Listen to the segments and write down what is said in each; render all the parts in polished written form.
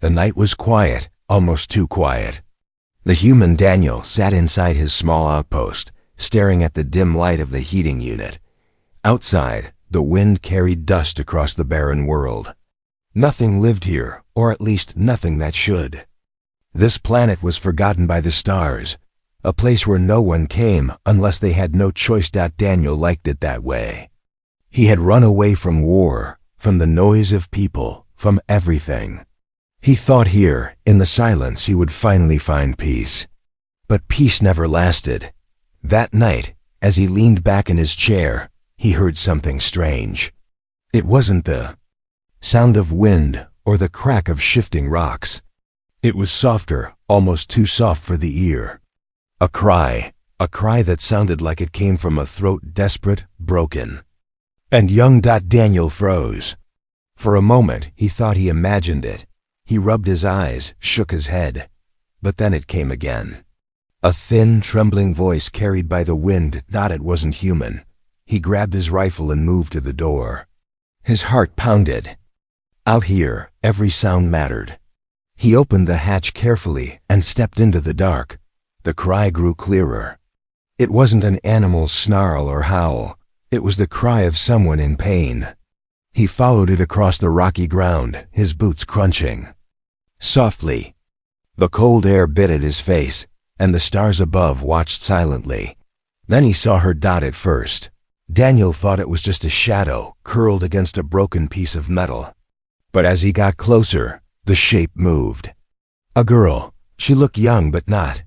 The night was quiet, almost too quiet. The human Daniel sat inside his small outpost, staring at the dim light of the heating unit. Outside, the wind carried dust across the barren world. Nothing lived here, or at least nothing that should. This planet was forgotten by the stars, a place where no one came unless they had no choice. Daniel liked it that way. He had run away from war, from the noise of people, from everything. He thought here, in the silence, he would finally find peace. But peace never lasted. That night, as he leaned back in his chair, he heard something strange. It wasn't the sound of wind or the crack of shifting rocks. It was softer, almost too soft for the ear. A cry that sounded like it came from a throat desperate, broken. And young Daniel froze. For a moment, he thought he imagined it. He rubbed his eyes, shook his head. But then it came again. A thin, trembling voice carried by the wind. It wasn't human. He grabbed his rifle and moved to the door. His heart pounded. Out here, every sound mattered. He opened the hatch carefully and stepped into the dark. The cry grew clearer. It wasn't an animal's snarl or howl. It was the cry of someone in pain. He followed it across the rocky ground, his boots crunching. Softly. The cold air bit at his face, and the stars above watched silently. Then he saw her. At first, Daniel thought it was just a shadow curled against a broken piece of metal. But as he got closer, the shape moved. A girl. She looked young but not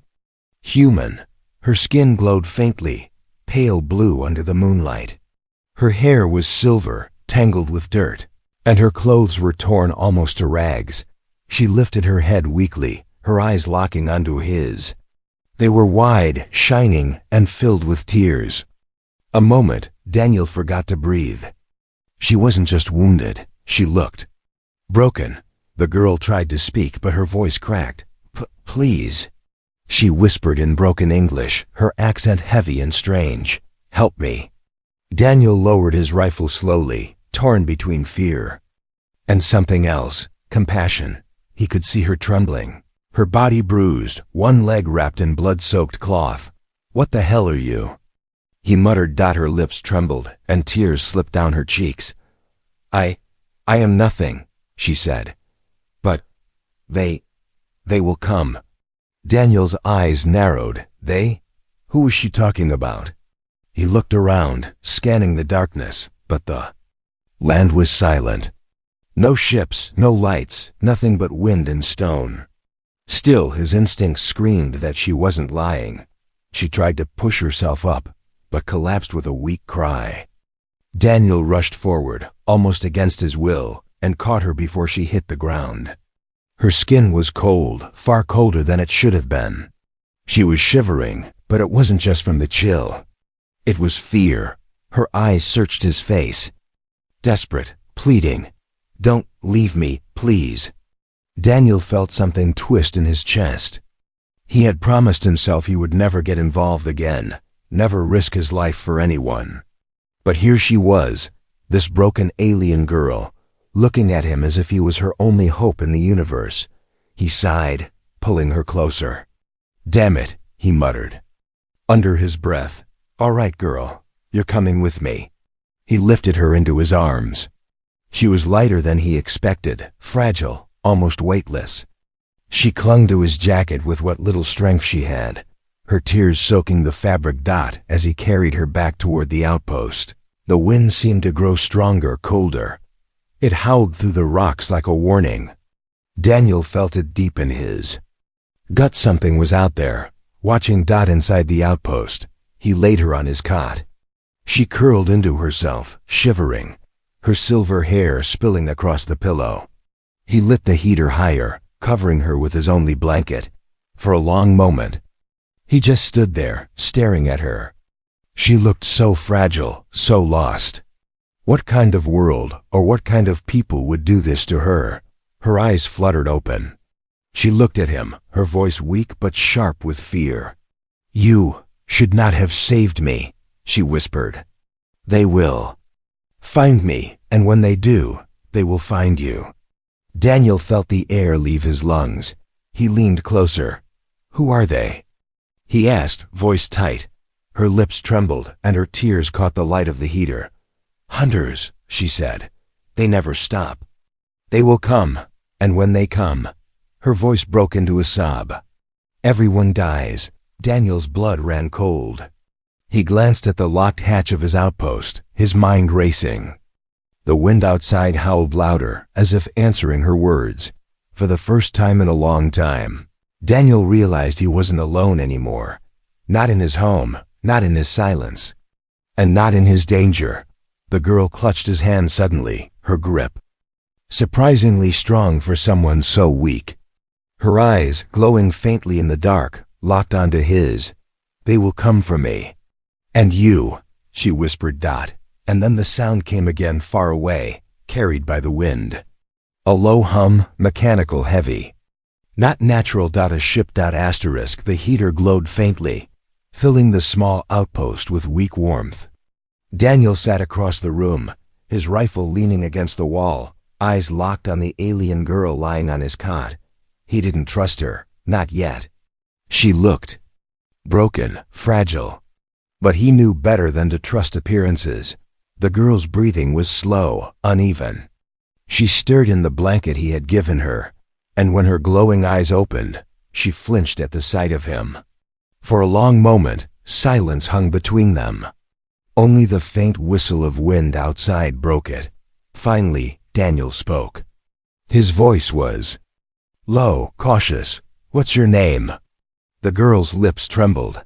human. Her skin glowed faintly, pale blue under the moonlight. Her hair was silver, tangled with dirt, and her clothes were torn almost to rags. She lifted her head weakly, her eyes locking onto his. They were wide, shining, and filled with tears. A moment, Daniel forgot to breathe. She wasn't just wounded, she looked broken. The girl tried to speak, but her voice cracked. Please, she whispered in broken English, her accent heavy and strange. Help me. Daniel lowered his rifle slowly, torn between fear and something else, compassion. He could see her trembling, her body bruised, one leg wrapped in blood-soaked cloth. What the hell are you? He muttered. Her lips trembled, and tears slipped down her cheeks. I am nothing, she said. But they will come. Daniel's eyes narrowed. They? Who was she talking about? He looked around, scanning the darkness, but the land was silent. No ships, no lights, nothing but wind and stone. Still, his instincts screamed that she wasn't lying. She tried to push herself up, but collapsed with a weak cry. Daniel rushed forward, almost against his will, and caught her before she hit the ground. Her skin was cold, far colder than it should have been. She was shivering, but it wasn't just from the chill. It was fear. Her eyes searched his face. Desperate, pleading. Don't leave me, please. Daniel felt something twist in his chest. He had promised himself he would never get involved again, never risk his life for anyone. But here she was, this broken alien girl, looking at him as if he was her only hope in the universe. He sighed, pulling her closer. Damn it, he muttered. Under his breath, all right, girl, you're coming with me. He lifted her into his arms. She was lighter than he expected, fragile, almost weightless. She clung to his jacket with what little strength she had, her tears soaking the fabric. As he carried her back toward the outpost, the wind seemed to grow stronger, colder. It howled through the rocks like a warning. Daniel felt it deep in his gut. Something was out there, watching. Inside the outpost, he laid her on his cot. She curled into herself, shivering, her silver hair spilling across the pillow. He lit the heater higher, covering her with his only blanket. For a long moment, he just stood there, staring at her. She looked so fragile, so lost. What kind of world, or what kind of people would do this to her? Her eyes fluttered open. She looked at him, her voice weak but sharp with fear. You should not have saved me, she whispered. They will find me, and when they do, they will find you. Daniel felt the air leave his lungs. He leaned closer. "Who are they?" he asked, voice tight. Her lips trembled, and her tears caught the light of the heater. "Hunters," she said. "They never stop. They will come, and when they come—" Her voice broke into a sob. "Everyone dies." Daniel's blood ran cold. He glanced at the locked hatch of his outpost, his mind racing. The wind outside howled louder, as if answering her words. For the first time in a long time, Daniel realized he wasn't alone anymore. Not in his home, not in his silence, and not in his danger. The girl clutched his hand suddenly, her grip surprisingly strong for someone so weak. Her eyes, glowing faintly in the dark, locked onto his. "They will come for me. And you," she whispered. And then the sound came again, far away, carried by the wind. A low hum, mechanical, heavy. Not natural. A ship. Asterisk. The heater glowed faintly, filling the small outpost with weak warmth. Daniel sat across the room, his rifle leaning against the wall, eyes locked on the alien girl lying on his cot. He didn't trust her, not yet. She looked broken, fragile. But he knew better than to trust appearances. The girl's breathing was slow, uneven. She stirred in the blanket he had given her, and when her glowing eyes opened, she flinched at the sight of him. For a long moment, silence hung between them. Only the faint whistle of wind outside broke it. Finally, Daniel spoke. His voice was low, cautious. "What's your name?" The girl's lips trembled.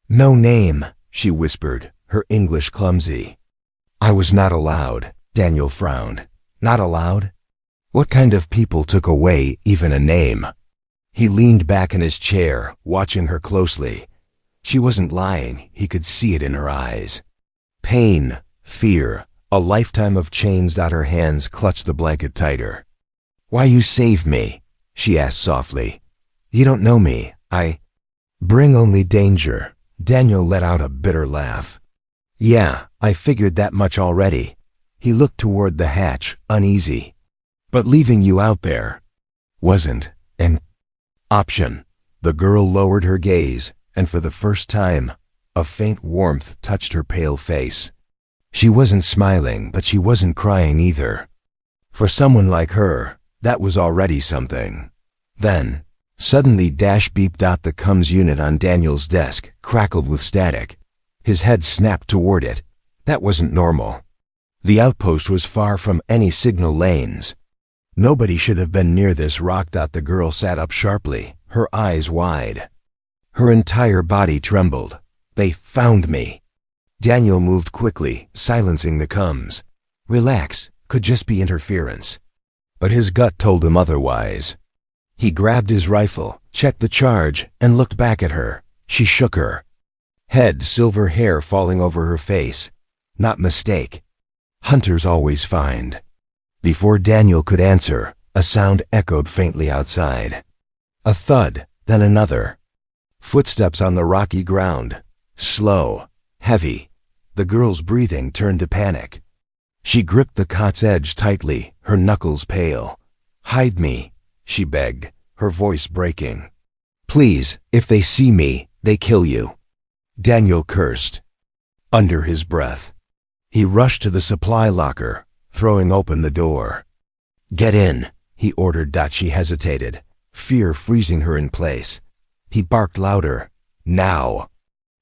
No name," she whispered, her English clumsy. "I was not allowed." Daniel frowned. "Not allowed? What kind of people took away even a name?" He leaned back in his chair, watching her closely. She wasn't lying. He could see it in her eyes. Pain, fear, a lifetime of chains. Her hands clutched the blanket tighter. "Why you save me?" she asked softly. "You don't know me. I bring only danger." Daniel let out a bitter laugh. "Yeah, I figured that much already." He looked toward the hatch, uneasy. "But leaving you out there wasn't an option." The girl lowered her gaze, and for the first time, a faint warmth touched her pale face. She wasn't smiling, but she wasn't crying either. For someone like her, that was already something. Then, suddenly beeped. The comms unit on Daniel's desk crackled with static. His head snapped toward it. That wasn't normal. The outpost was far from any signal lanes. Nobody should have been near this rock. The girl sat up sharply, her eyes wide. Her entire body trembled. "They found me." Daniel moved quickly, silencing the comms. Relax, could just be interference. But his gut told him otherwise. He grabbed his rifle, checked the charge, and looked back at her. She shook her head, silver hair falling over her face. Not mistake. Hunters always find. Before Daniel could answer, a sound echoed faintly outside. A thud, then another. Footsteps on the rocky ground. Slow, heavy. The girl's breathing turned to panic. She gripped the cot's edge tightly, her knuckles pale. "Hide me," she begged, her voice breaking. "Please, if they see me, they kill you." Daniel cursed under his breath. He rushed to the supply locker, throwing open the door. "Get in," he ordered. She hesitated, fear freezing her in place. He barked louder. "Now."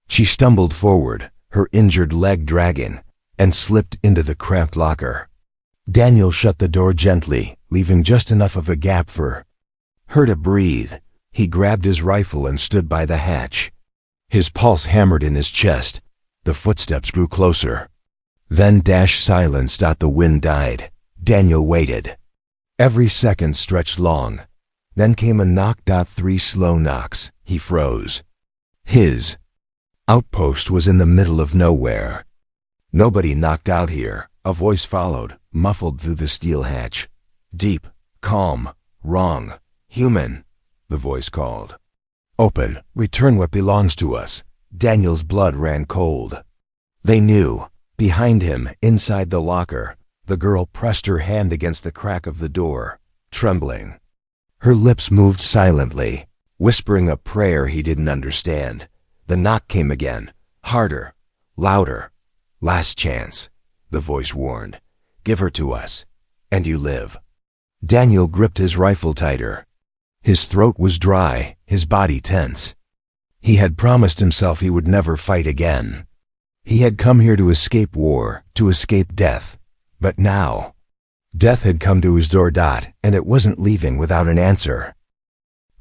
She stumbled forward, her injured leg dragging, and slipped into the cramped locker. Daniel shut the door gently, leaving just enough of a gap for her to breathe. He grabbed his rifle and stood by the hatch. His pulse hammered in his chest. The footsteps grew closer. Then silence. The wind died. Daniel waited. Every second stretched long. Then came a knock. 3 slow knocks. He froze. His outpost was in the middle of nowhere. "Nobody knocked out here," a voice followed, muffled through the steel hatch. Deep, calm, wrong. "Human," the voice called. "Open, return what belongs to us." Daniel's blood ran cold. They knew. Behind him, inside the locker, the girl pressed her hand against the crack of the door, trembling. Her lips moved silently, whispering a prayer he didn't understand. The knock came again, harder, louder. "Last chance," the voice warned. "Give her to us, and you live." Daniel gripped his rifle tighter. His throat was dry, his body tense. He had promised himself he would never fight again. He had come here to escape war, to escape death. But now, death had come to his door, and it wasn't leaving without an answer.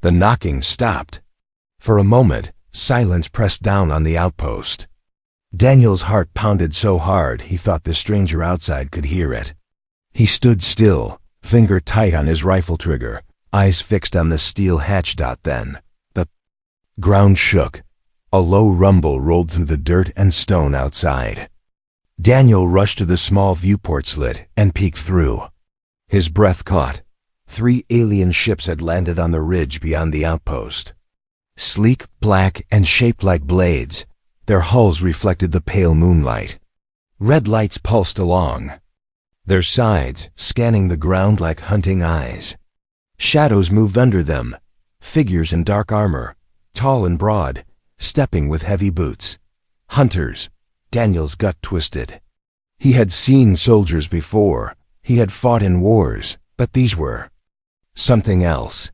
The knocking stopped. For a moment, silence pressed down on the outpost. Daniel's heart pounded so hard he thought the stranger outside could hear it. He stood still, finger tight on his rifle trigger, eyes fixed on the steel hatch. Then, the ground shook. A low rumble rolled through the dirt and stone outside. Daniel rushed to the small viewport slit and peeked through. His breath caught. 3 alien ships had landed on the ridge beyond the outpost. Sleek, black, and shaped like blades, their hulls reflected the pale moonlight. Red lights pulsed along their sides, scanning the ground like hunting eyes. Shadows moved under them, figures in dark armor, tall and broad, stepping with heavy boots. Hunters. Daniel's gut twisted. He had seen soldiers before. He had fought in wars, but these were something else.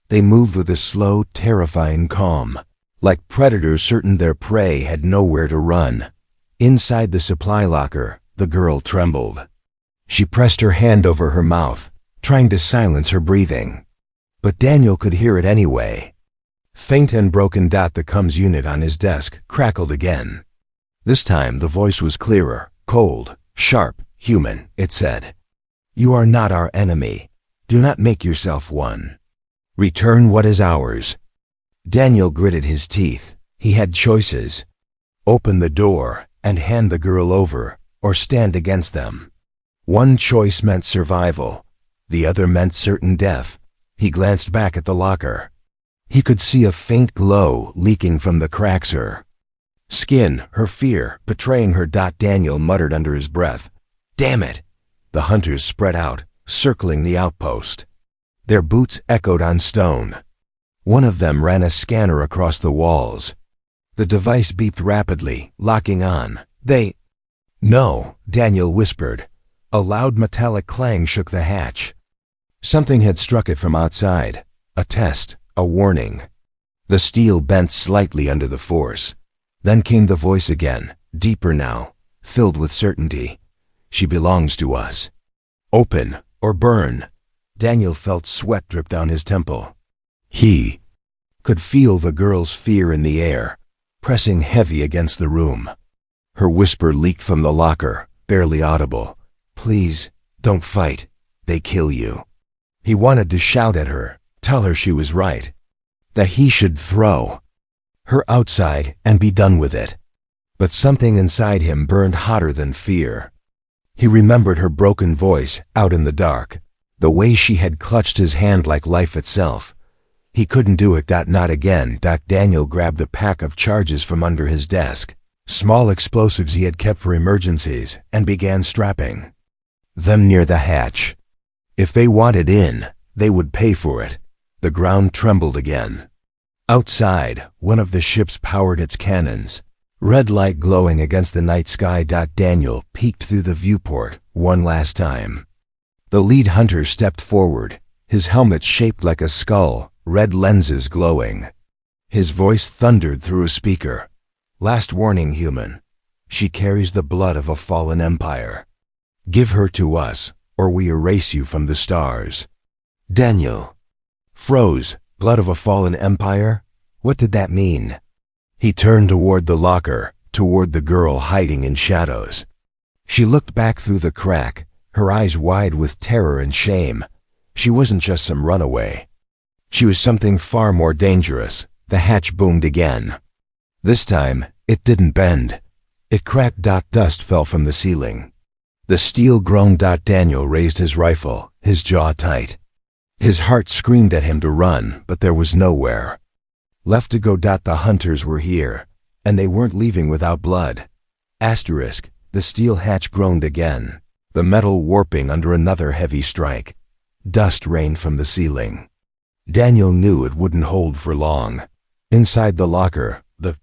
They moved with a slow, terrifying calm, like predators certain their prey had nowhere to run. Inside the supply locker, the girl trembled. She pressed her hand over her mouth, trying to silence her breathing. But Daniel could hear it anyway. Faint and broken. The comms unit on his desk crackled again. This time the voice was clearer, cold, sharp. "Human," it said. "You are not our enemy. Do not make yourself one. Return what is ours." Daniel gritted his teeth. He had choices. Open the door and hand the girl over, or stand against them. One choice meant survival. The other meant certain death. He glanced back at the locker. He could see a faint glow leaking from the cracks. Her skin, her fear, betraying her. Daniel muttered under his breath, "Damn it!" The hunters spread out, circling the outpost. Their boots echoed on stone. One of them ran a scanner across the walls. The device beeped rapidly, locking on. "No," Daniel whispered. A loud metallic clang shook the hatch. Something had struck it from outside. A test, a warning. The steel bent slightly under the force. Then came the voice again, deeper now, filled with certainty. "She belongs to us. Open or burn." Daniel felt sweat drip down his temple. He could feel the girl's fear in the air, pressing heavy against the room. Her whisper leaked from the locker, barely audible. "Please, don't fight. They kill you." He wanted to shout at her, tell her she was right, that he should throw her outside and be done with it. But something inside him burned hotter than fear. He remembered her broken voice out in the dark, the way she had clutched his hand like life itself. He couldn't do it. Not again. Daniel grabbed a pack of charges from under his desk, small explosives he had kept for emergencies, and began strapping them near the hatch. If they wanted in, they would pay for it. The ground trembled again. Outside, one of the ships powered its cannons, red light glowing against the night sky. Daniel peeked through the viewport one last time. The lead hunter stepped forward, his helmet shaped like a skull, red lenses glowing. His voice thundered through a speaker. "Last warning, human. She carries the blood of a fallen empire. Give her to us, or we erase you from the stars." Daniel froze. Blood of a fallen empire? What did that mean? He turned toward the locker, toward the girl hiding in shadows. She looked back through the crack, her eyes wide with terror and shame. She wasn't just some runaway. She was something far more dangerous. The hatch boomed again. This time, it didn't bend. It cracked. Dust fell from the ceiling. The steel groaned. Daniel raised his rifle, his jaw tight. His heart screamed at him to run, but there was nowhere left to go. The hunters were here, and they weren't leaving without blood. The steel hatch groaned again, the metal warping under another heavy strike. Dust rained from the ceiling. Daniel knew it wouldn't hold for long. Inside the locker, the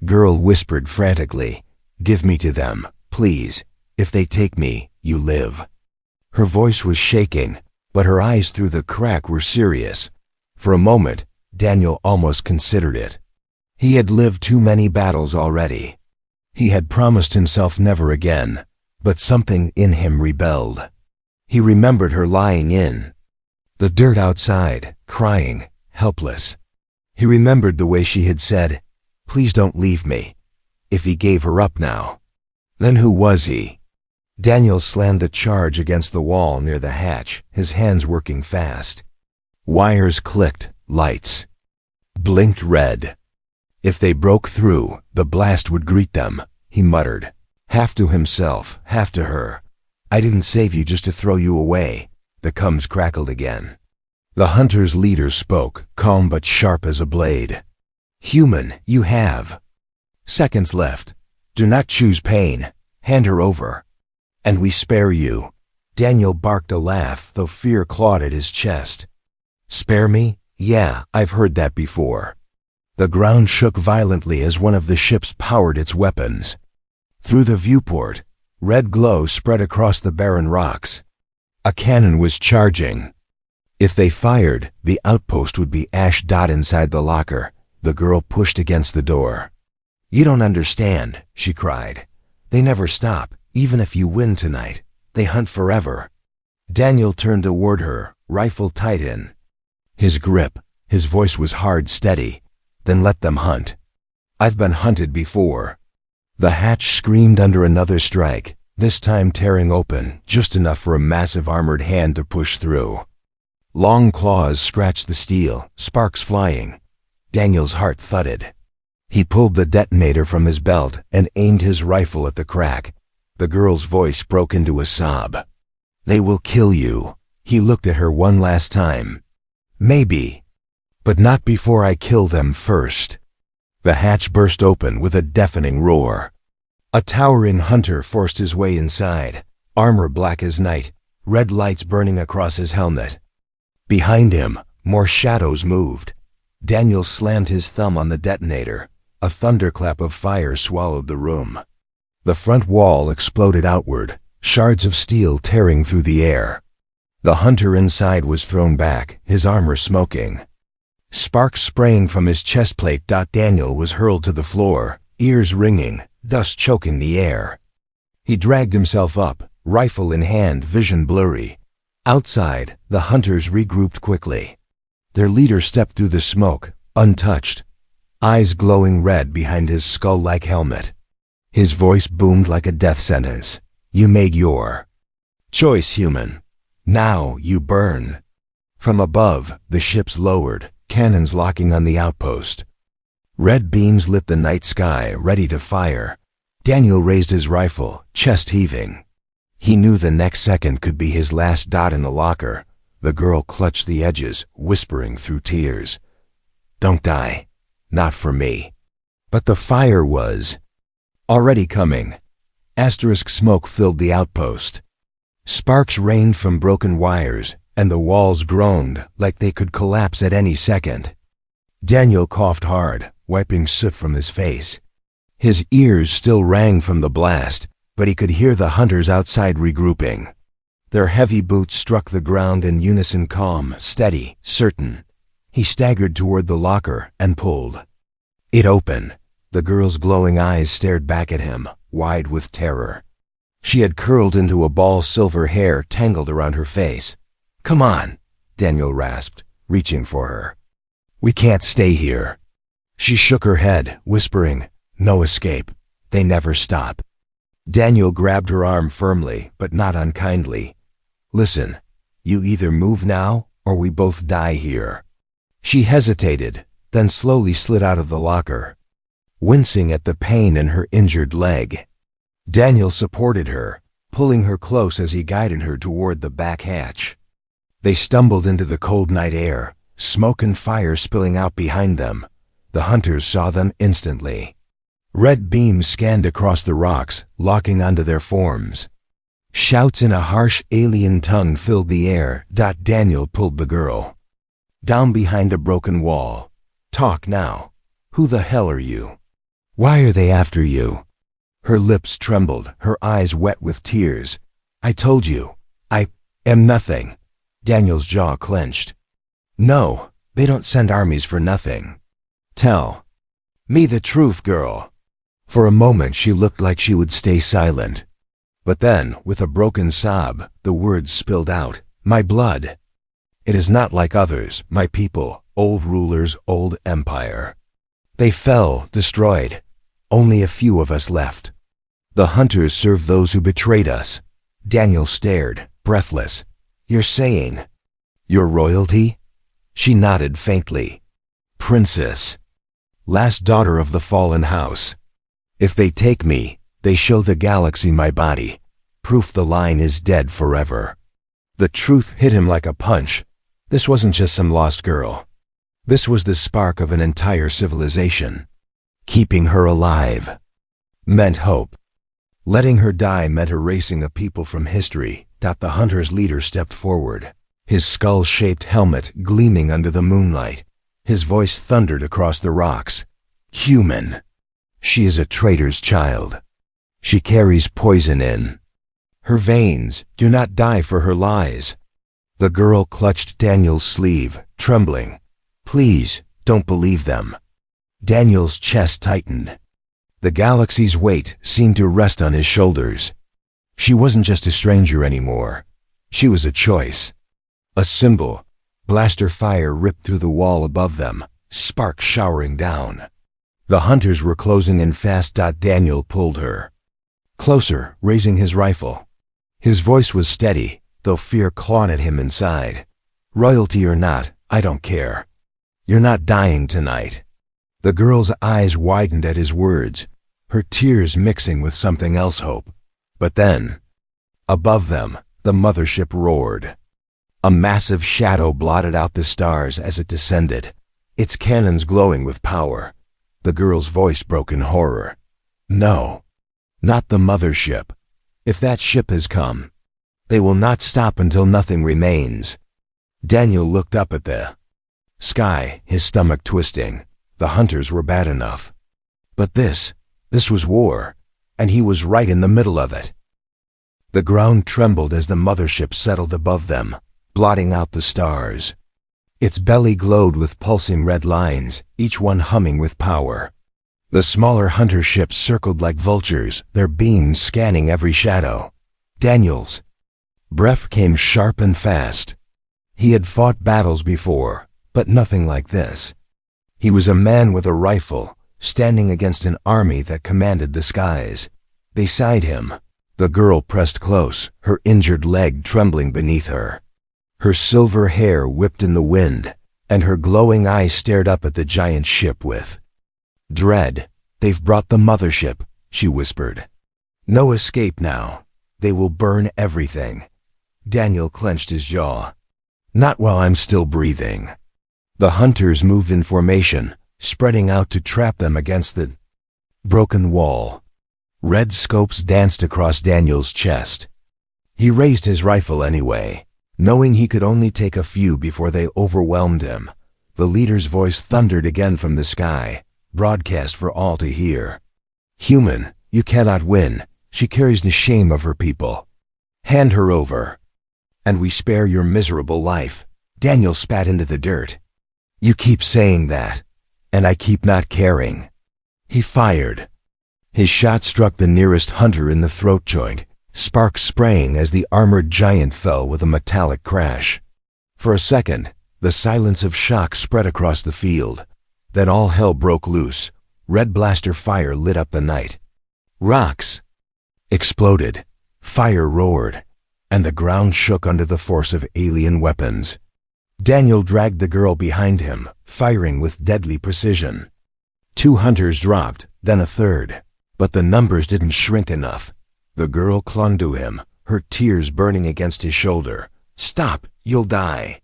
girl whispered frantically, "Give me to them, please. If they take me, you live." Her voice was shaking, but her eyes through the crack were serious. For a moment, Daniel almost considered it. He had lived too many battles already. He had promised himself never again, but something in him rebelled. He remembered her lying in the dirt outside, crying, helpless. He remembered the way she had said, "Please don't leave me," if he gave her up now. Then who was he? Daniel slammed a charge against the wall near the hatch, his hands working fast. Wires clicked, lights blinked red. If they broke through, the blast would greet them, he muttered, half to himself, half to her. "I didn't save you just to throw you away." The coms crackled again. The hunter's leader spoke, calm but sharp as a blade. "Human, you have seconds left. Do not choose pain. Hand her over, and we spare you." Daniel barked a laugh, though fear clawed at his chest. "Spare me? Yeah, I've heard that before." The ground shook violently as one of the ships powered its weapons. Through the viewport, red glow spread across the barren rocks. A cannon was charging. If they fired, the outpost would be ash dot inside the locker. The girl pushed against the door. "You don't understand," she cried. "They never stop. Even if you win tonight, they hunt forever." Daniel turned toward her, rifle tight in his grip. His voice was hard, steady. "Then let them hunt. I've been hunted before." The hatch screamed under another strike, this time tearing open, just enough for a massive armored hand to push through. Long claws scratched the steel, sparks flying. Daniel's heart thudded. He pulled the detonator from his belt and aimed his rifle at the crack. The girl's voice broke into a sob. "They will kill you." He looked at her one last time. "Maybe, but not before I kill them first." The hatch burst open with a deafening roar. A towering hunter forced his way inside, armor black as night, red lights burning across his helmet. Behind him, more shadows moved. Daniel slammed his thumb on the detonator. A thunderclap of fire swallowed the room. The front wall exploded outward, shards of steel tearing through the air. The hunter inside was thrown back, his armor smoking. Sparks spraying from his chest plate. Daniel was hurled to the floor, ears ringing, dust choking the air. He dragged himself up, rifle in hand, vision blurry. Outside, the hunters regrouped quickly. Their leader stepped through the smoke, untouched, eyes glowing red behind his skull-like helmet. His voice boomed like a death sentence. "You made your choice, human. Now you burn." From above, the ships lowered, cannons locking on the outpost. Red beams lit the night sky, ready to fire. Daniel raised his rifle, chest heaving. He knew the next second could be his last dot in the locker. The girl clutched the edges, whispering through tears, "Don't die. Not for me." But the fire was already coming. Asterisk smoke filled the outpost. Sparks rained from broken wires, and the walls groaned like they could collapse at any second. Daniel coughed hard, wiping soot from his face. His ears still rang from the blast, but he could hear the hunters outside regrouping. Their heavy boots struck the ground in unison, calm, steady, certain. He staggered toward the locker and pulled it open. The girl's glowing eyes stared back at him, wide with terror. She had curled into a ball, silver hair tangled around her face. "Come on," Daniel rasped, reaching for her. "We can't stay here." She shook her head, whispering, "No escape. They never stop." Daniel grabbed her arm firmly, but not unkindly. "Listen, you either move now, or we both die here." She hesitated, then slowly slid out of the locker, wincing at the pain in her injured leg. Daniel supported her, pulling her close as he guided her toward the back hatch. They stumbled into the cold night air, smoke and fire spilling out behind them. The hunters saw them instantly. Red beams scanned across the rocks, locking onto their forms. Shouts in a harsh alien tongue filled the air. Daniel pulled the girl down behind a broken wall. Talk now. Who the hell are you? Why are they after you? Her lips trembled, her eyes wet with tears. I told you, I am nothing. Daniel's jaw clenched. No, they don't send armies for nothing. Tell me the truth, girl. For a moment she looked like she would stay silent. But then, with a broken sob, the words spilled out. My blood. It is not like others, my people, old rulers, old empire. They fell, destroyed. Only a few of us left. The hunters served those who betrayed us. Daniel stared, breathless. You're saying your royalty? She nodded faintly. Princess. Last daughter of the fallen house. If they take me, they show the galaxy my body. Proof the line is dead forever. The truth hit him like a punch. This wasn't just some lost girl. This was the spark of an entire civilization. Keeping her alive meant hope. Letting her die meant erasing a people from history. The hunter's leader stepped forward, his skull-shaped helmet gleaming under the moonlight. His voice thundered across the rocks. Human. She is a traitor's child. She carries poison in her veins. Do not die for her lies. The girl clutched Daniel's sleeve, trembling. Please, don't believe them. Daniel's chest tightened. The galaxy's weight seemed to rest on his shoulders. She wasn't just a stranger anymore. She was a choice. A symbol. Blaster fire ripped through the wall above them, sparks showering down. The hunters were closing in fast. Daniel pulled her closer, raising his rifle. His voice was steady, though fear clawed at him inside. Royalty or not, I don't care. You're not dying tonight. The girl's eyes widened at his words, her tears mixing with something else hope. But then, above them, the mothership roared. A massive shadow blotted out the stars as it descended, its cannons glowing with power. The girl's voice broke in horror. No, not the mothership. If that ship has come, they will not stop until nothing remains. Daniel looked up at the sky, his stomach twisting. The hunters were bad enough. But this was war, and he was right in the middle of it. The ground trembled as the mothership settled above them, blotting out the stars. Its belly glowed with pulsing red lines, each one humming with power. The smaller hunter ships circled like vultures, their beams scanning every shadow. Daniel's breath came sharp and fast. He had fought battles before, but nothing like this. He was a man with a rifle, standing against an army that commanded the skies. Beside him, the girl pressed close, her injured leg trembling beneath her. Her silver hair whipped in the wind, and her glowing eyes stared up at the giant ship with dread. They've brought the mothership, she whispered. No escape now. They will burn everything. Daniel clenched his jaw. Not while I'm still breathing. The hunters moved in formation, spreading out to trap them against the broken wall. Red scopes danced across Daniel's chest. He raised his rifle anyway, knowing he could only take a few before they overwhelmed him. The leader's voice thundered again from the sky, broadcast for all to hear. Human, you cannot win. She carries the shame of her people. Hand her over, and we spare your miserable life. Daniel spat into the dirt. You keep saying that, and I keep not caring. He fired. His shot struck the nearest hunter in the throat joint, sparks spraying as the armored giant fell with a metallic crash. For a second, the silence of shock spread across the field. Then all hell broke loose. Red blaster fire lit up the night. Rocks exploded, fire roared, and the ground shook under the force of alien weapons. Daniel dragged the girl behind him, firing with deadly precision. 2 hunters dropped, then a third. But the numbers didn't shrink enough. The girl clung to him, her tears burning against his shoulder. Stop, you'll die.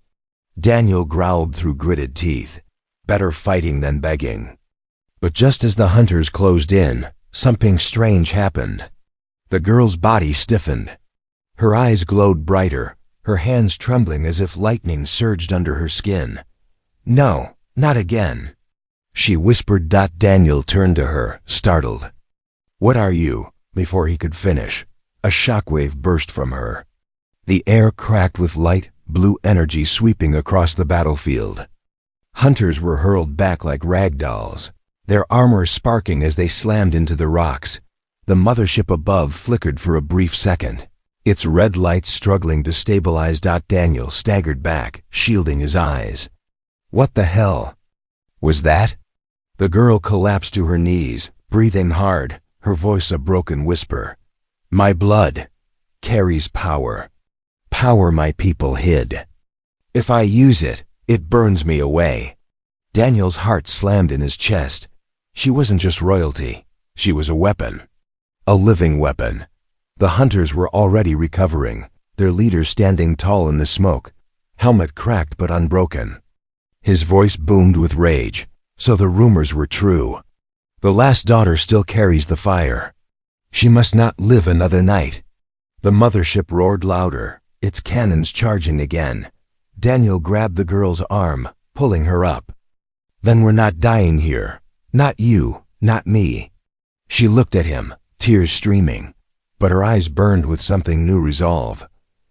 Daniel growled through gritted teeth. Better fighting than begging. But just as the hunters closed in, something strange happened. The girl's body stiffened. Her eyes glowed brighter, her hands trembling as if lightning surged under her skin. "No, not again," she whispered. Daniel turned to her, startled. "What are you?" Before he could finish, a shockwave burst from her. The air cracked with light, blue energy sweeping across the battlefield. Hunters were hurled back like rag dolls, their armor sparking as they slammed into the rocks. The mothership above flickered for a brief second, its red lights struggling to stabilize. Daniel staggered back, shielding his eyes. What the hell was that? The girl collapsed to her knees, breathing hard, her voice a broken whisper. "My blood carries power. Power my people hid. If I use it, it burns me away." Daniel's heart slammed in his chest. She wasn't just royalty, she was a weapon. A living weapon. The hunters were already recovering, their leader standing tall in the smoke, helmet cracked but unbroken. His voice boomed with rage, so the rumors were true. The last daughter still carries the fire. She must not live another night. The mothership roared louder, its cannons charging again. Daniel grabbed the girl's arm, pulling her up. "Then we're not dying here. Not you, not me." She looked at him, tears streaming, but her eyes burned with something new resolve.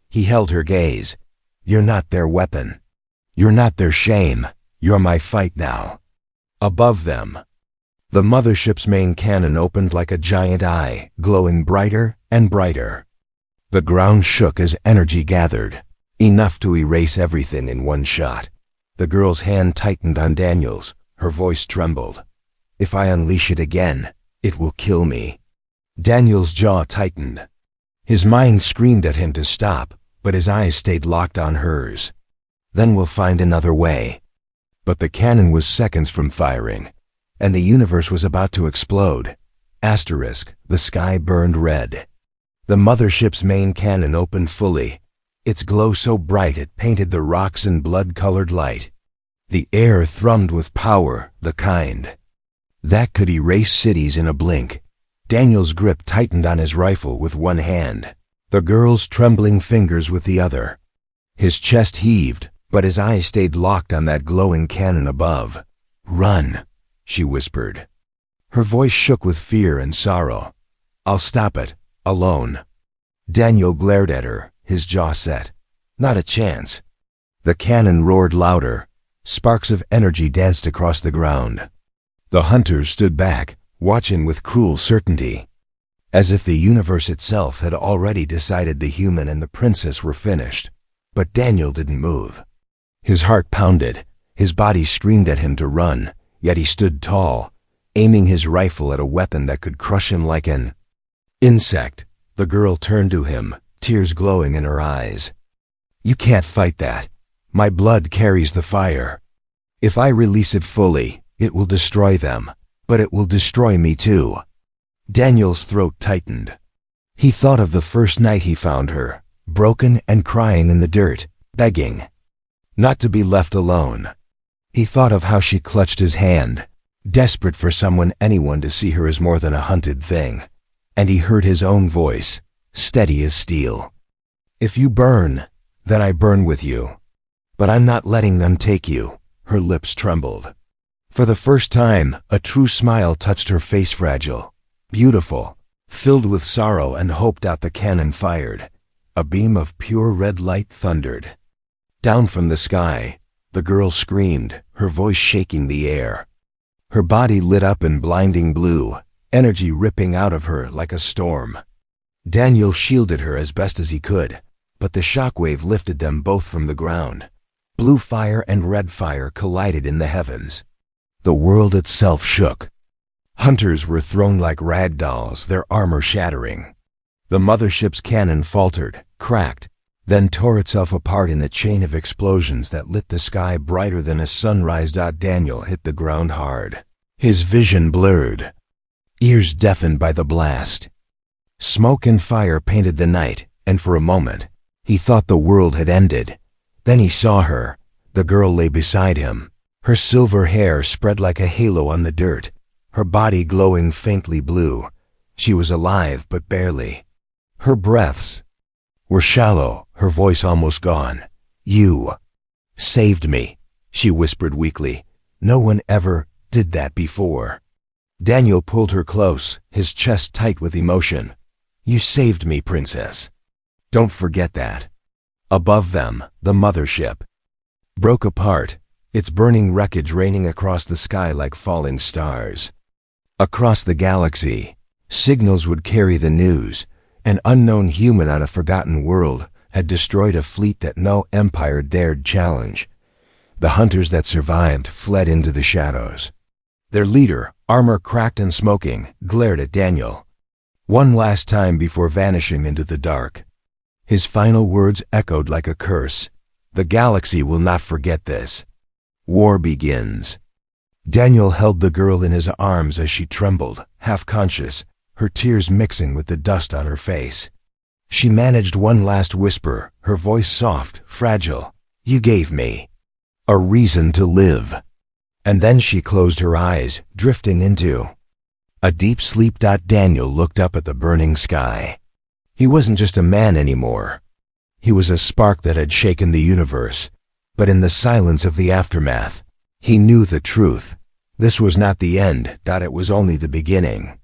He held her gaze. "You're not their weapon. You're not their shame. You're my fight now." Above them, the mothership's main cannon opened like a giant eye, glowing brighter and brighter. The ground shook as energy gathered, enough to erase everything in one shot. The girl's hand tightened on Daniel's, her voice trembled. "If I unleash it again, it will kill me." Daniel's jaw tightened. His mind screamed at him to stop, but his eyes stayed locked on hers. "Then we'll find another way." But the cannon was seconds from firing, and the universe was about to explode. The sky burned red. The mothership's main cannon opened fully, its glow so bright it painted the rocks in blood-colored light. The air thrummed with power, the kind that could erase cities in a blink. Daniel's grip tightened on his rifle with one hand, the girl's trembling fingers with the other. His chest heaved, but his eyes stayed locked on that glowing cannon above. "Run," she whispered. Her voice shook with fear and sorrow. "I'll stop it, alone." Daniel glared at her, his jaw set. Not a chance. The cannon roared louder. Sparks of energy danced across the ground. The hunters stood back, watching with cruel certainty, as if the universe itself had already decided the human and the princess were finished. But Daniel didn't move. His heart pounded, his body screamed at him to run, yet he stood tall, aiming his rifle at a weapon that could crush him like an insect. The girl turned to him, tears glowing in her eyes. "You can't fight that. My blood carries the fire. If I release it fully, it will destroy them, but it will destroy me too." Daniel's throat tightened. He thought of the first night he found her, broken and crying in the dirt, begging not to be left alone. He thought of how she clutched his hand, desperate for anyone to see her as more than a hunted thing. And he heard his own voice, steady as steel. "If you burn, then I burn with you. But I'm not letting them take you." Her lips trembled. For the first time, a true smile touched her face, fragile, beautiful, filled with sorrow and hope. The cannon fired. A beam of pure red light thundered. Down from the sky, the girl screamed, her voice shaking the air. Her body lit up in blinding blue, energy ripping out of her like a storm. Daniel shielded her as best as he could, but the shockwave lifted them both from the ground. Blue fire and red fire collided in the heavens. The world itself shook. Hunters were thrown like rag dolls, their armor shattering. The mothership's cannon faltered, cracked, then tore itself apart in a chain of explosions that lit the sky brighter than a sunrise. Daniel hit the ground hard, his vision blurred, ears deafened by the blast. Smoke and fire painted the night, and for a moment, he thought the world had ended. Then he saw her. The girl lay beside him, her silver hair spread like a halo on the dirt, her body glowing faintly blue. She was alive, but barely. Her breaths were shallow, her voice almost gone. "You saved me," she whispered weakly. "No one ever did that before." Daniel pulled her close, his chest tight with emotion. "You saved me, Princess. Don't forget that." Above them, the mothership broke apart, its burning wreckage raining across the sky like falling stars. Across the galaxy, signals would carry the news. An unknown human on a forgotten world had destroyed a fleet that no empire dared challenge. The hunters that survived fled into the shadows. Their leader, armor cracked and smoking, glared at Daniel. One last time before vanishing into the dark. His final words echoed like a curse. "The galaxy will not forget this. War begins." Daniel held the girl in his arms as she trembled, half-conscious, her tears mixing with the dust on her face. She managed one last whisper, her voice soft, fragile. "You gave me a reason to live." And then she closed her eyes, drifting into a deep sleep. Daniel looked up at the burning sky. He wasn't just a man anymore. He was a spark that had shaken the universe. But in the silence of the aftermath, he knew the truth. This was not the end. It was only the beginning.